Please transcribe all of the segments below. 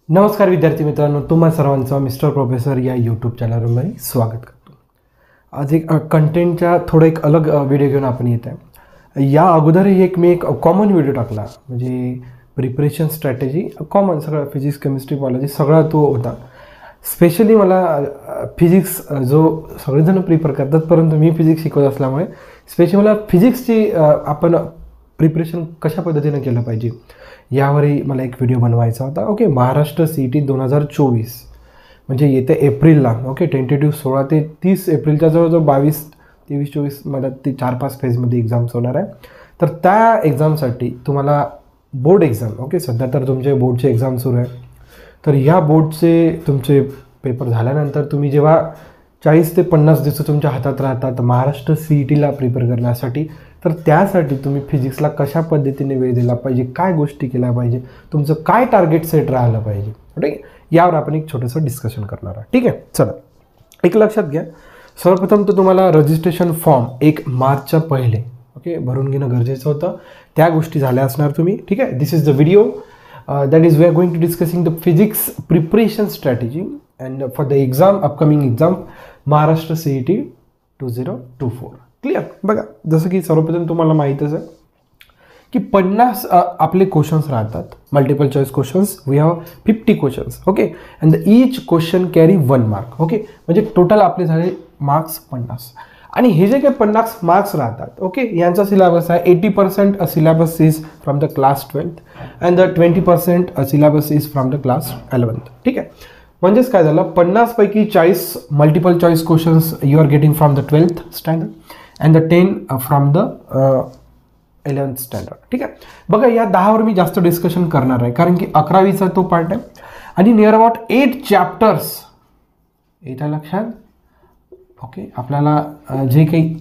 नमस्कार विद्यार्थी मित्रांनो, तुम्हा सर्वांचं मिस्टर प्रोफेसर या यूट्यूब चॅनलवर स्वागत करतो. आज एक कंटेंटच्या थोडं एक अलग व्हिडिओ घेऊन आपण येत आहे. या अगोदरही मी एक कॉमन व्हिडिओ टाकला, म्हणजे प्रिपरेशन स्ट्रॅटेजी कॉमन, सगळं फिजिक्स केमिस्ट्री बायोलॉजी सगळा तो होता. स्पेशली मला फिजिक्स जो सगळेजण प्रिफर करतात, परंतु मी फिजिक्स शिकवत असल्यामुळे स्पेशली मला फिजिक्सची आपण प्रिपरेशन कशा पद्धतीनं केलं पाहिजे यावरही मला एक व्हिडिओ बनवायचा होता. ओके, महाराष्ट्र CET 2024 म्हणजे येत्या एप्रिलला, ओके, टेंटेटिव्ह 16 ते 30 एप्रिलच्या जवळजवळ 22, 23, 24 मला ते 4-5 फेजमध्ये एक्झाम्स होणार आहे. तर त्या एक्झामसाठी तुम्हाला बोर्ड एक्झाम, ओके, सध्या तर तुमचे बोर्डचे एक्झाम सुरू आहे. तर ह्या बोर्डचे तुमचे पेपर झाल्यानंतर तुम्ही जेव्हा 40 ते 50 दिवस तुमच्या हातात राहतात महाराष्ट्र CETला प्रिपेअर करण्यासाठी, तर त्यासाठी तुम्ही फिजिक्सला कशा पद्धतीने वेळ दिला पाहिजे, काय गोष्टी केल्या पाहिजे, तुमचं काय टार्गेट सेट राहिलं पाहिजे, ठीक, यावर आपण एक छोटंसं डिस्कशन करणार आहोत. ठीक आहे, चला एक लक्षात घ्या. सर्वप्रथम तर तुम्हाला रजिस्ट्रेशन फॉर्म 1 मार्चच्या पहिले, ओके, भरून घेणं गरजेचं होतं. त्या गोष्टी झाल्या असणार तुम्ही. ठीक आहे, this is the video that is we are going to discussing the physics preparation strategy and for the exam upcoming exam Maharashtra CET 2024. Clear. बघा, जसं की सर्वप्रथम तुम्हाला माहीतच आहे की 50 आपले क्वेश्चन्स राहतात, multiple choice questions. We have 50 questions, okay, and each question carry 1 mark. Okay, म्हणजे टोटल आपले झाले मार्क्स 50. आणि हे जे काही 50 मार्क्स राहतात, ओके, यांचा सिलेबस आहे 80% syllabus is from the class 12th and the 20% syllabus is from the class 11th. ठीक आहे, म्हणजेच काय झालं, 50 पैकी 40 multiple choice questions you are getting from the 12th standard and the 10 from the 11th standard. ठीक आहे, बघा या 10वर मी जास्त डिस्कशन करणार आहे, कारण की 11वीचा तो पार्ट आहे आणि नियर अबाउट 8 चॅप्टर्स येत्या लक्षात. ओके, आपल्याला जे काही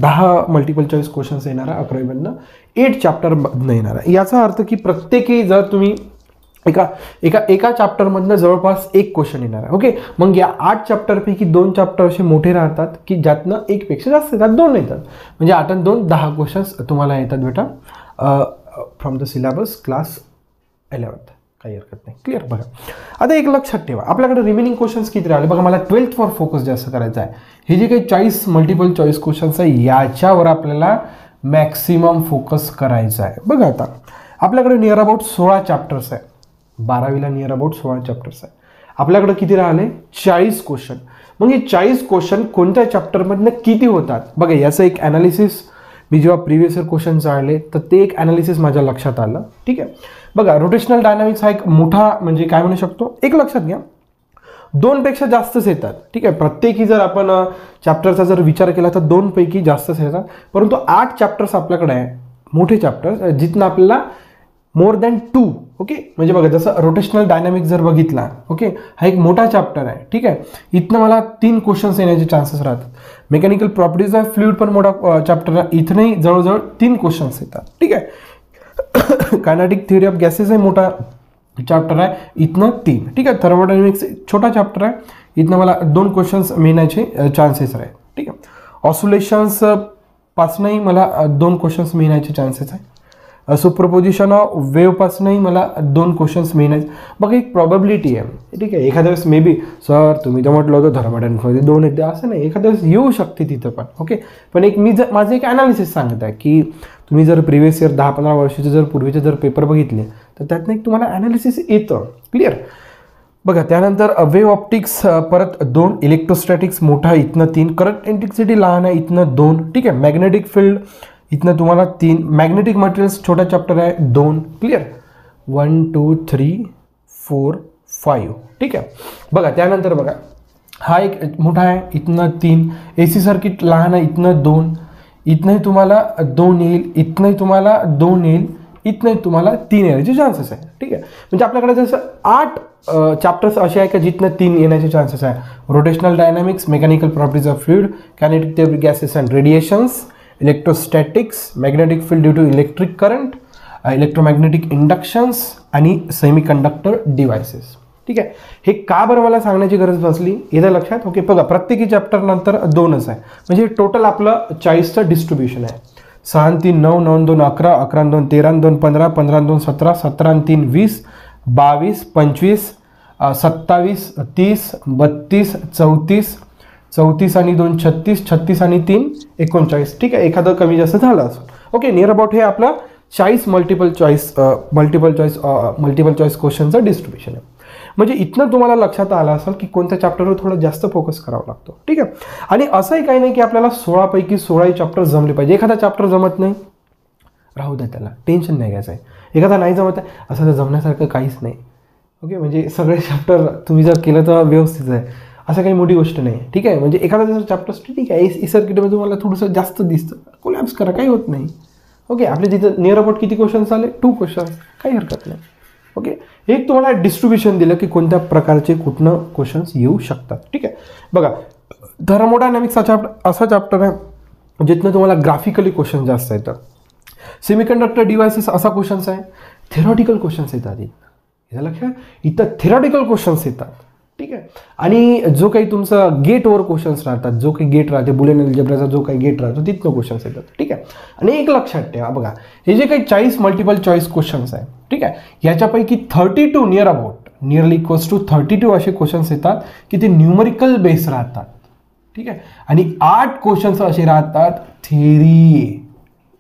10 मल्टिपल चॉईस क्वेश्चन्स येणार आहे 11वीमधनं, 8 चॅप्टरमधनं येणार आहे. याचा अर्थ की प्रत्येकी जर तुम्ही एका चॅप्टरमधनं जवळपास 1 क्वेश्चन येणार आहे. ओके, मग या 8 चॅप्टरपैकी 2 चॅप्टर असे मोठे राहतात की ज्यातनं 1 पेक्षा जास्त येतात, 2 येतात, म्हणजे 8 आणि 2 10 क्वेश्चन्स तुम्हाला येतात बेटा from the syllabus class 11th. काही हरकत नाही. क्लिअर. बघा आता एक लक्षात ठेवा, आपल्याकडे रिमेनिंग क्वेश्चन्स किती राहिले बघा. मला 12thवर फोकस जास्त करायचा आहे. हे जे काही 40 मल्टिपल चॉईस क्वेश्चन्स आहे याच्यावर आपल्याला मॅक्सिमम फोकस करायचा आहे. बघा आता आपल्याकडे नियर अबाउट 16 चॅप्टर्स आहे. 12वीला नियर अबाउट 16 चॅप्टर्स आहे. आपल्याकडे किती राहिले 40 क्वेश्चन. मग हे 40 क्वेश्चन कोणत्या चॅप्टरमधनं किती होतात बघा, याचं एक ॲनालिसिस मी जेव्हा प्रिव्हियस इयर क्वेश्चन चालले तर ते एक ॲनालिसिस माझ्या लक्षात आलं. ठीक आहे, बघा रोटेशनल डायनामिक्स हा एक मोठा म्हणजे काय म्हणू शकतो, एक लक्षात घ्या 2 पेक्षा जास्तच येतात. ठीक आहे, प्रत्येकी जर आपण चॅप्टरचा जर विचार केला तर 2 पैकी जास्तच येतात, परंतु 8 चॅप्टर्स आपल्याकडे आहे, मोठे चॅप्टर्स, जिथनं आपल्याला मोर दॅन 2. ओके, म्हणजे बघा जसं रोटेशनल डायनामिक्स जर बघितला, ओके, हा एक मोठा चॅप्टर आहे. ठीक आहे, इथनं मला 3 क्वेश्चन्स येण्याचे चान्सेस राहतात. मेकॅनिकल प्रॉपर्टीज ऑफ फ्लुइड पण मोठा चॅप्टर आहे, इथनंही जवळजवळ 3 क्वेश्चन्स येतात. ठीक आहे, कायनेटिक थिअरी ऑफ गॅसेस आहे, मोठा चॅप्टर आहे, इथनं 3. ठीक आहे, थर्मोडायनामिक्स छोटा चॅप्टर आहे, इथनं मला 2 क्वेश्चन्स मिळण्याचे चान्सेस आहे. ठीक आहे, ऑसोलेशन्स पासूनही मला 2 क्वेश्चन्स मिळण्याचे चान्सेस आहे. सुपरपोजिशन ऑफ वेव्हपासूनही मला 2 क्वेश्चन्स मिळण्याचे बघा एक प्रॉबॅबिलिटी आहे. ठीक आहे, एखाद्या वेळेस मे बी सर तुम्ही तर म्हटलं होतं थर्मोडायनामिक्समध्ये 2 येते, असं नाही, एखाद्या वेळेस येऊ शकते तिथं पण. ओके, पण एक मी जर माझं एक ॲनालिसिस सांगत आहे की तुम्ही जर प्रिव्हियस इयर 10-15 वर्षाचे जर पूर्वीचे जर पेपर बघितले तर त्यातनं एक तुम्हाला ॲनालिसिस येतं. क्लिअर. बघा त्यानंतर वेव्ह ऑप्टिक्स परत 2, इलेक्ट्रोस्टॅटिक्स मोठा इथनं 3, करंट इंटेन्सिटी लहान आहे इथनं 2. ठीक आहे, मॅग्नेटिक फील्ड इथनं तुम्हाला 3, मॅग्नेटिक मटेरियल्स छोटा चॅप्टर आहे 2. क्लिअर. 1 2 3 4 5. ठीक आहे, बघा त्यानंतर बघा हा एक मोठा आहे इथनं 3, AC सर्किट लहान आहे इथनं 2, इथनंही तुम्हाला 2 येईल, इथनंही तुम्हाला 2 येईल, इथनंही तुम्हाला 3 येण्याचे चान्सेस आहे. ठीक आहे, म्हणजे आपल्याकडे जसं 8 चॅप्टर्स असे आहे का जिथनं 3 येण्याचे चान्सेस आहे. Rotational dynamics, mechanical properties of fluid, kinetic theory gases and radiations, electrostatics, magnetic field due to electric current, electromagnetic inductions आणि सेमीकंडक्टर डिव्हायसेस. ठीक आहे, हे का बरं मला सांगण्याची गरज भासली येतं लक्षात. ओके, बघा प्रत्येकी चॅप्टर नंतर 2च आहे, म्हणजे टोटल आपलं 40चं डिस्ट्रीब्युशन आहे. 6 3 9 9 2 11 11 2 13 2 15 15 2 17 17 3 20 22, 25, 27, 30, 32, 34, 34 आणि 2 36, 36 आणि 3 39. ठीक आहे, एखादं कमी जास्त झालं असं. ओके, नियर अबाउट हे आपलं 40 मल्टिपल चॉईस क्वेश्चनचं डिस्ट्रीब्युशन आहे. म्हणजे इथनं तुम्हाला लक्षात आलं असेल की कोणत्या चॅप्टरवर थोडं जास्त फोकस करावा लागतो. ठीक आहे, आणि असंही काही नाही की आपल्याला 16 पैकी 16 चॅप्टर जमले पाहिजे. एखादा चॅप्टर जमत नाही, राहू द्या, त्याला टेन्शन नाही घ्यायचं आहे. एखादा नाही जमत आहे, असं तर जमण्यासारखं काहीच नाही. ओके, म्हणजे सगळे चॅप्टर तुम्ही जर केलं तर व्यवस्थित आहे, असं काही मोठी गोष्ट नाही. ठीक आहे, म्हणजे एखादा जर चॅप्टर ठीक आहे ई सर्किटमध्ये तुम्हाला थोडंसं जास्त दिसतं, कोलॅप्स करा, काही होत नाही. ओके, आपले तिथं नियर अबाउट किती क्वेश्चन्स आले? 2 क्वेश्चन्स, काही हरकत नाही. ओके, एक तुम्हाला डिस्ट्रीब्युशन दिलं की कोणत्या प्रकारचे कुठनं क्वेश्चन्स येऊ शकतात. ठीक आहे, बघा थर्मोडायनॅमिक्सचा असा चॅप्टर आहे जिथनं तुम्हाला ग्राफिकली क्वेश्चन जास्त येतात. सेमीकंडक्टर डिव्हायसेस असा क्वेश्चन्स आहे, थेरॉटिकल क्वेश्चन्स येतात. इथं लक्षात, इथं थेरॉटिकल क्वेश्चन्स येतात. ठीक आहे, आणि जो काही तुमचा गेटवर क्वेश्चन्स राहतात, जो काही गेट राहते बुलियन अल्जेब्राचा जो काही गेट राहतो तिथनं क्वेश्चन्स येतात. ठीक आहे, आणि एक लक्षात ठेवा, बघा हे जे काही 40 मल्टिपल चॉईस क्वेश्चन्स आहे, ठीक आहे, याच्यापैकी 32 नियरली इक्वल्स टू 32 असे क्वेश्चन्स येतात की ते न्यूमरिकल बेस राहतात. ठीक आहे, आणि 8 क्वेश्चन्स असे राहतात थेरी,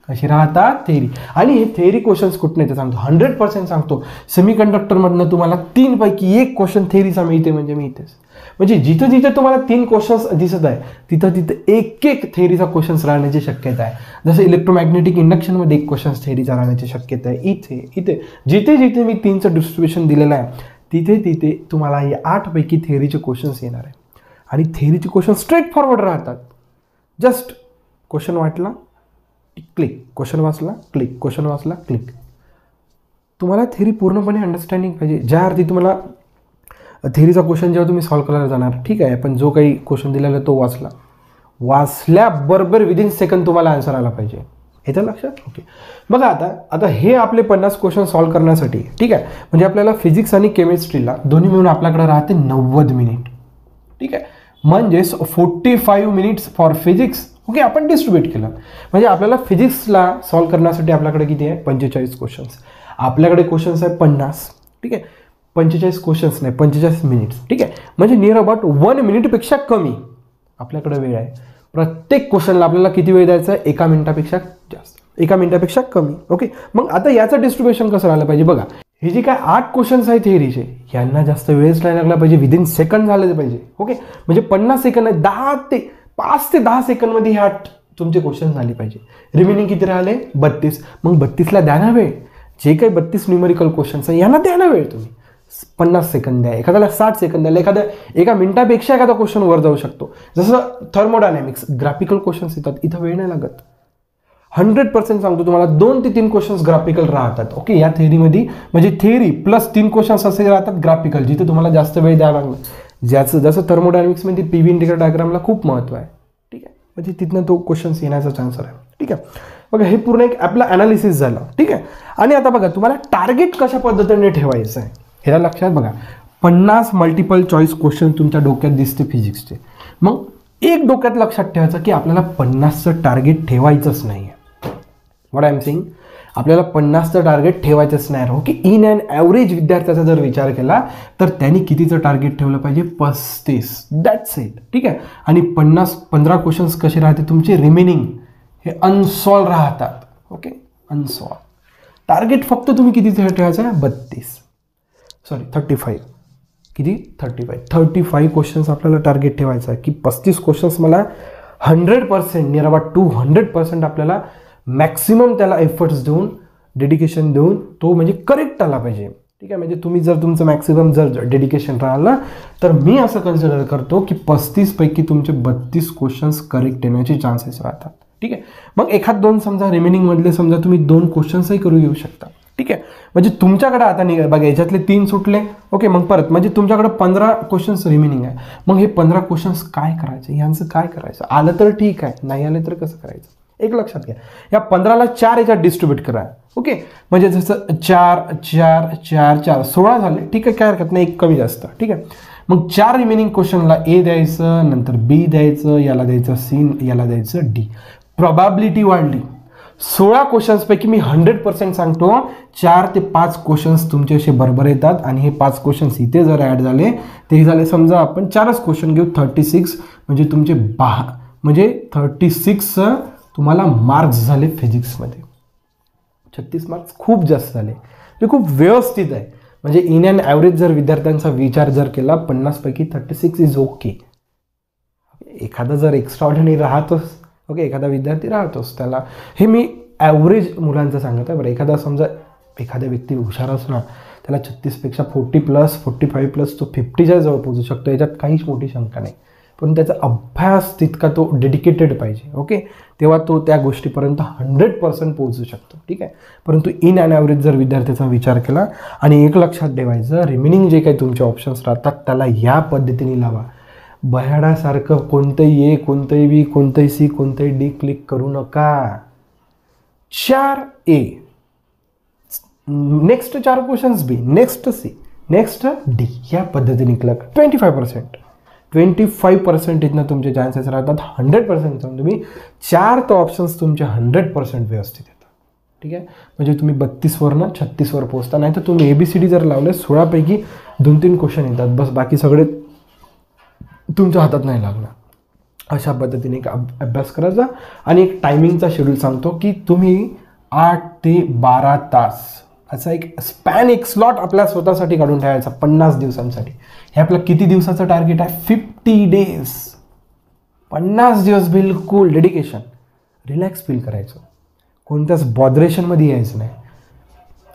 कशी राहतात थेरी. आणि हे थेरी क्वेश्चन्स कुठून येते सांगतो, 100% सांगतो, सेमीकंडक्टरमधनं तुम्हाला 3 पैकी 1 क्वेश्चन थेरीचा मिळते. म्हणजे मी इथेच, म्हणजे जिथं जिथं तुम्हाला 3 क्वेश्चन्स दिसत आहे तिथं तिथं एक थेरीचा क्वेश्चन्स राहण्याची शक्यता आहे. जसं इलेक्ट्रोमॅग्नेटिक इंडक्शनमध्ये 1 क्वेश्चन्स थेरीचा राहण्याची शक्यता आहे. इथे जिथे जिथे मी 3चं डिस्ट्रीब्युशन दिलेलं आहे तिथे तिथे तुम्हाला हे 8 पैकी थेरीचे क्वेश्चन्स येणार आहे. आणि थेरीचे क्वेश्चन स्ट्रेट फॉरवर्ड राहतात. जस्ट क्वेश्चन वाटला क्लिक, क्वेश्चन वाचला क्लिक, क्वेश्चन वाचला क्लिक. तुम्हाला थेरी पूर्णपणे अंडरस्टँडिंग पाहिजे. ज्या अर्थी तुम्हाला थेरीचा क्वेश्चन जेव्हा तुम्ही सॉल्व्ह करायला जाणार, ठीक आहे, पण जो काही क्वेश्चन दिलेला तो वाचल्याबरोबर विदिन सेकंड तुम्हाला आन्सर आला पाहिजे. येतं लक्षात? ओके, बघा आता हे आपले 50 क्वेश्चन सॉल्व्ह करण्यासाठी, ठीक आहे, म्हणजे आपल्याला फिजिक्स आणि केमिस्ट्रीला दोन्ही मिळून आपल्याकडे राहते 90 मिनिट. ठीक आहे, म्हणजेच 45 मिनिट्स फॉर फिजिक्स. ओके, आपण डिस्ट्रीब्यूट केलं म्हणजे आपल्याला फिजिक्सला सॉल्व्ह करण्यासाठी आपल्याकडे किती आहे? 45 क्वेश्चन्स. आपल्याकडे क्वेश्चन्स आहे 50. ठीक आहे, 45 क्वेश्चन्स नाही, 45 मिनिट्स. ठीक आहे, म्हणजे नियर अबाउट 1 मिनिटपेक्षा कमी आपल्याकडे वेळ आहे. प्रत्येक क्वेश्चनला आपल्याला किती वेळ द्यायचा आहे? 1 मिनिटापेक्षा जास्त, 1 मिनिटापेक्षा कमी. ओके, मग आता याचं डिस्ट्रीब्युशन कसं राहिलं पाहिजे? बघा, हे जे काय 8 क्वेश्चन्स आहेत थेअरीचे, यांना जास्त वेळच नाही लागला पाहिजे, विदिन सेकंड झाले पाहिजे. ओके, म्हणजे 50 सेकंड आहे, 5 ते 10 सेकंडमध्ये ह्या तुमचे क्वेश्चन झाले पाहिजे. रिमेनिंग किती राहिले? 32. मग 32ला द्या ना वेळ. जे काही 32 न्यूमेरिकल क्वेश्चन्स आहे यांना द्या ना वेळ. तुम्ही 50 सेकंद द्या, एखाद्याला 60 सेकंद द्या, 1 मिनिटापेक्षा एखादा क्वेश्चन वर जाऊ शकतो. जसं थर्मोडायनॅमिक्स ग्राफिकल क्वेश्चन्स येतात, इथं वेळ नाही लागत. 100% सांगतो तुम्हाला 2 ते 3 क्वेश्चन्स ग्राफिकल राहतात. ओके, या थेअरीमध्ये म्हणजे थेअरी प्लस 3 क्वेश्चन्स असे राहतात ग्राफिकल, जिथे तुम्हाला जास्त वेळ द्यावा लागला. जसं थर्मोडायनॅमिक्समध्ये पीव्ही इंटिग्रल डायग्रामला खूप महत्त्व आहे. ठीक आहे, म्हणजे तिथनं तो क्वेश्चन्स येण्याचा चान्स आहे. ठीक आहे, बघा हे पूर्ण एक आपला ॲनालिसिस झालं. ठीक आहे, आणि आता बघा तुम्हाला टार्गेट कशा पद्धतीने ठेवायचं आहे ह्याला लक्षात. बघा 50 मल्टिपल चॉईस क्वेश्चन तुमच्या डोक्यात दिसते फिजिक्सचे. मग एक डोक्यात लक्षात ठेवायचं की आपल्याला 50चं टार्गेट ठेवायचंच नाही आहे. व्हॉट आय एम सेइंग, आपल्याला 50चं टार्गेट ठेवायचंच नाही. ओके, इन अँड ॲव्हरेज विद्यार्थ्याचा जर विचार केला तर त्यांनी कितीचं टार्गेट ठेवलं पाहिजे? 35. That's it. ठीक आहे, आणि 15 क्वेश्चन्स कसे राहते तुमचे रिमेनिंग हे अनसॉल्व राहतात. Okay, unsolved. टार्गेट फक्त तुम्ही कितीचं ठेवायचं आहे? 35 किती? 35 क्वेश्चन्स आपल्याला टार्गेट ठेवायचं आहे की 35 क्वेश्चन्स मला 100% नियर अबाउट 200% आपल्याला मॅक्सिमम त्याला एफर्ट्स देऊन डेडिकेशन देऊन तो म्हणजे करेक्ट आला पाहिजे. ठीक आहे, म्हणजे तुम्ही जर तुमचं मॅक्सिमम जर डेडिकेशन राहिलं तर मी असं कन्सिडर करतो की 35 पैकी तुमचे 32 क्वेश्चन्स करेक्ट येण्याचे चान्सेस राहतात. ठीक आहे, मग एखाद 2 समजा रिमेनिंगमधले समजा तुम्ही 2 क्वेश्चन्सही करू येऊ शकता. ठीक आहे, म्हणजे तुमच्याकडे आता बघा याच्यातले 3 सुटले. ओके, मग परत म्हणजे तुमच्याकडे 15 क्वेश्चन्स रिमेनिंग आहे. मग हे 15 क्वेश्चन्स काय करायचे? यांचं काय करायचं? आलं तर ठीक आहे, नाही आलं तर कसं करायचं? एक लक्षात घ्या, या 15ला 4 याच्यात डिस्ट्रीब्यूट करा. ओके, म्हणजे जसं 4 4 4 4 16 झाले. ठीक आहे, काय हरकत नाही, एक कमी जास्त. ठीक आहे, मग 4 रिमेनिंग क्वेश्चनला ए द्यायचं, नंतर बी द्यायचं, याला द्यायचं सी, याला द्यायचं डी. प्रोबॅबिलिटी वाढली. 16 क्वेश्चन्सपैकी मी 100% सांगतो 4 ते 5 क्वेश्चन्स तुमचे असे बरोबर येतात आणि हे 5 क्वेश्चन्स इथे जर ॲड झाले ते झाले, समजा आपण 4च क्वेश्चन घेऊ 36, म्हणजे तुमचे 36 तुम्हाला मार्क्स झाले फिजिक्समध्ये. 36 मार्क्स खूप जास्त झाले, ते खूप व्यवस्थित आहे. म्हणजे इन अँड ॲव्हरेज जर विद्यार्थ्यांचा विचार जर केला 50 पैकी 36 इज ओके. एखादा जर एक्स्ट्रा ऑर्डिनरी राहतोच, ओके, एखादा विद्यार्थी राहतोच, त्याला हे मी ॲव्हरेज मुलांचं सांगत आहे बरं. एखादा समजा एखादा व्यक्ती हुशार असला त्याला 36पेक्षा 40+, 45+, तो 50च्या जवळ पोहोचू शकतो, याच्यात काहीच मोठी शंका नाही. पण त्याचा अभ्यास तितका तो डेडिकेटेड पाहिजे, ओके, तेव्हा तो त्या गोष्टीपर्यंत 100% पोहोचू शकतो, ठीक आहे. परंतु इन अँड ॲव्हरेज जर विद्यार्थ्याचा विचार केला आणि एक लक्षात ठेवायचं, रिमेनिंग जे काही तुमचे ऑप्शन्स राहतात त्याला या पद्धतीने लावा. बयाडासारखं कोणतंही ए, कोणतंही बी, कोणतंही सी, कोणतंही डी क्लिक करू नका. 4 ए, नेक्स्ट 4 क्वेश्चन्स बी, नेक्स्ट सी, नेक्स्ट डी, या पद्धतीने क्लिक. 25% इथनं तुमचे चान्सेस राहतात 100% तुम्ही 4 तर ऑप्शन्स तुमचे 100% व्यवस्थित येतात, ठीक आहे. म्हणजे तुम्ही 32वरनं 36वर पोहोचता. नाही तर तुम्ही ABCD जर लावले 16पैकी 2-3 क्वेश्चन येतात बस, बाकी सगळे तुमच्या हातात नाही लागणार. अशा पद्धतीने एक अभ्यास करायचा. आणि एक टायमिंगचा शेड्यूल सांगतो की तुम्ही 8 ते 12 तास असा एक स्पॅन, एक स्लॉट आपल्या स्वतःसाठी काढून ठेवायचा 50 दिवसांसाठी. हे आपलं किती दिवसाचं टार्गेट आहे? 50 डेज. 50 दिवस बिलकुल डेडिकेशन, रिलॅक्स फील करायचं, कोणत्याच बॉदरेशनमध्ये यायचं नाही.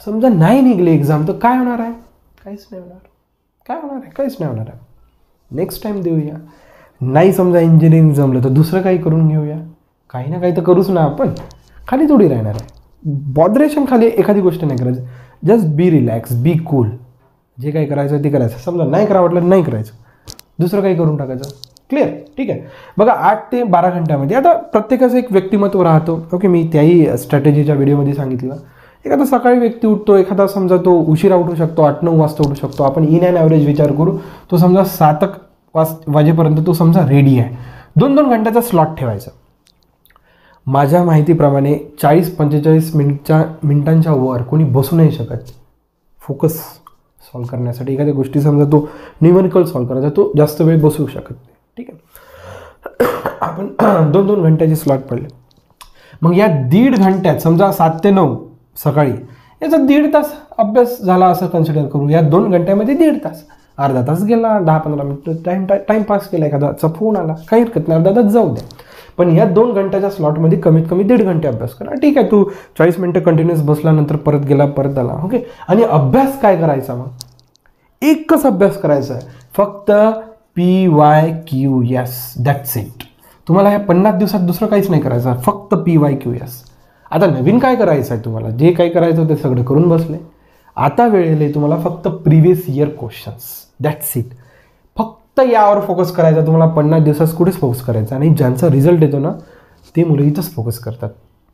समजा नाही निघले एक्झाम तर काय होणार आहे? काहीच नाही होणार. काय होणार आहे? काहीच नाही होणार आहे. नेक्स्ट टाईम देऊया. नाही समजा इंजिनिअरिंग जमलं तर दुसरं काही करून घेऊया. काही ना काही तर करूच ना आपण, खाली थोडी राहणार आहे. बॉदरेशन खाली एखादी गोष्ट नाही करायचं. Just be relax, be cool. जे काही करायचं ते करायचं. समजा नाही करा वाटलं नाही करायचं, दुसरं काही करून टाकायचं. क्लिअर? ठीक आहे. बघा 8 ते 12 घंट्यामध्ये आता प्रत्येकाचं एक व्यक्तिमत्व राहतो, ओके. मी त्याही स्ट्रॅटेजीच्या व्हिडिओमध्ये सांगितलं. एखादा सकाळी व्यक्ती उठतो, एखादा समजा तो उशिरा उठू शकतो, 8-9 वाजता उठू शकतो. आपण इन अँड ॲव्हरेज विचार करू, तो समजा 7 वाजेपर्यंत तो समजा रेडी आहे. 2-2 घंट्याचा स्लॉट ठेवायचा. माझ्या माहितीप्रमाणे 40-45 मिनिटांच्या वर कोणी बसू नाही शकत फोकस सॉल्व करण्यासाठी. एखाद्या गोष्टी समजा तो न्यूमेरिकल सॉल्व करायचा, तो जास्त वेळ बसू शकत नाही, ठीक आहे. आपण 2-2 घंट्याचे स्लॉट पडले. मग या 1.5 घंट्यात समजा 7 ते 9 सकाळी याचा 1.5 तास अभ्यास झाला असं कन्सिडर करू. या 2 घंट्यामध्ये 1.5 तास, अर्धा तास गेला, 10-15 मिनिट टाईमपास केला, एखादाचा फोन आला, काही हरकत नाही, अर्धा तास जाऊ द्या. पण या 2 घंट्याच्या स्लॉटमध्ये कमीत कमी 1.5 घंटे अभ्यास करा. ठीक आहे, तू 40 मिनिटं कंटिन्युअस बसल्यानंतर परत गेला, परत आला, ओके. आणि अभ्यास काय करायचा? मग एकच अभ्यास करायचा आहे, फक्त PYQS, दॅट्स इट. तुम्हाला ह्या 50 दिवसात दुसरं काहीच नाही करायचं, फक्त PYQS. आता नवीन काय करायचं आहे तुम्हाला? जे काही करायचं ते सगळं करून बसले. आता वेळ येईल तुम्हाला फक्त previous year questions, that's it. फक्त यावर फोकस करायचा तुम्हाला. 50 दिवसात कुठेच फोकस करायचा. आणि ज्यांचा रिझल्ट येतो ना ते मुलं इथंच फोकस करतात.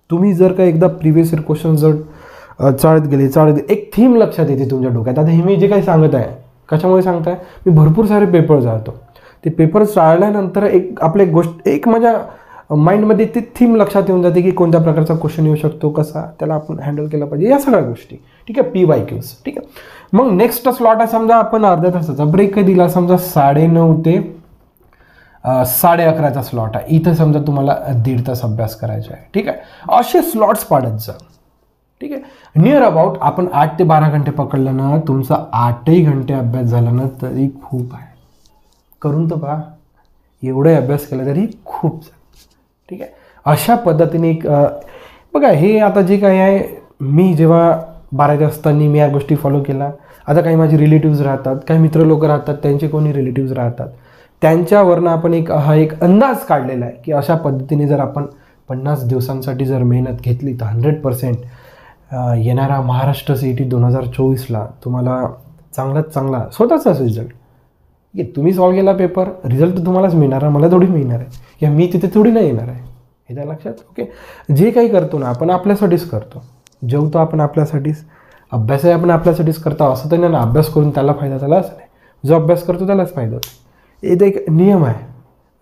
तुम्ही जर का एकदा प्रिव्हियस इयर क्वेश्चन जर चाळत गेले, एक थीम लक्षात येते तुमच्या डोक्यात. आता हे मी जे काही सांगत आहे कशामुळे सांगताय? मी भरपूर सारे पेपर जातो, ते पेपर चाळल्यानंतर आपल्या गोष्ट माझ्या माइंडमध्ये ती थीम लक्षात येऊन जाते की कोणत्या प्रकारचा क्वेश्चन येऊ शकतो, कसा त्याला आपण हँडल केला पाहिजे, या सगळ्या गोष्टी, ठीक आहे. PYQs, ठीक आहे. मग नेक्स्ट स्लॉट आहे समजा आपण अर्ध्या तासाचा ब्रेक दिला, समजा 9:30 ते 11:30चा स्लॉट आहे. इथं समजा तुम्हाला 1.5 तास अभ्यास करायचा आहे, ठीक आहे. असे स्लॉट्स पाडत जा, ठीक आहे. नियर अबाउट आपण 8 ते 12 घंटे पकडलं ना, तुमचा 8ही घंटे अभ्यास झाला ना तरी खूप आहे. करून तर पहा, एवढे अभ्यास केला तरी खूप झालं, ठीक आहे. अशा पद्धतीने एक बघा, हे आता जे काही आहे, मी जेव्हा 12वी असताना मी या गोष्टी फॉलो केला. आता काही माझे रिलेटिव्ज राहतात, काही मित्र लोक राहतात, त्यांचे कोणी रिलेटिव्ज राहतात, त्यांच्यावरनं आपण एक अंदाज काढलेला आहे की अशा पद्धतीने जर आपण 50 दिवसांसाठी जर मेहनत घेतली तर 100% येणारा महाराष्ट्र CET 2024ला तुम्हाला चांगल्यात चांगला स्वतःचाच रिझल्ट. तुम्ही सॉल्व केला पेपर, रिझल्ट तर तुम्हालाच मिळणार आहे, मला थोडी मिळणार आहे, किंवा मी तिथे थोडी नाही येणार आहे. हे त्या लक्षात, ओके. जे काही करतो ना आपण आपल्यासाठीच करतो. जेवतो आपण आपल्यासाठीच, अभ्यासही आपण आपल्यासाठीच करतो. असं तर नाही ना अभ्यास करून त्याला फायदा, त्याला असं नाही. जो अभ्यास करतो त्यालाच फायदा होतो. हे एक नियम आहे,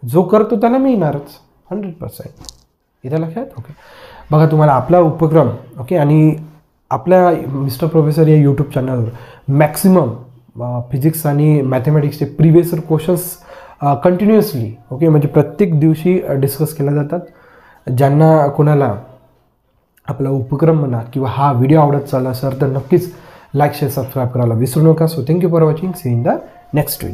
जो करतो त्याला मिळणारच 100%. इथं लक्षात ओके. बघा तुम्हाला आपला उपक्रम ओके आणि आपल्या मिस्टर प्रोफेसर या यूट्यूब चॅनलवर मॅक्सिमम फिजिक्स आणि मॅथमॅटिक्सचे प्रिव्हियस क्वेश्चन्स कंटिन्युअसली ओके म्हणजे प्रत्येक दिवशी डिस्कस केल्या जातात. ज्यांना कोणाला आपला उपक्रम म्हणा किंवा हा व्हिडिओ आवडत चालला सर तर नक्कीच लाईक शेअर सबस्क्राईब करायला विसरू नका. So thank you for watching. See in the next video.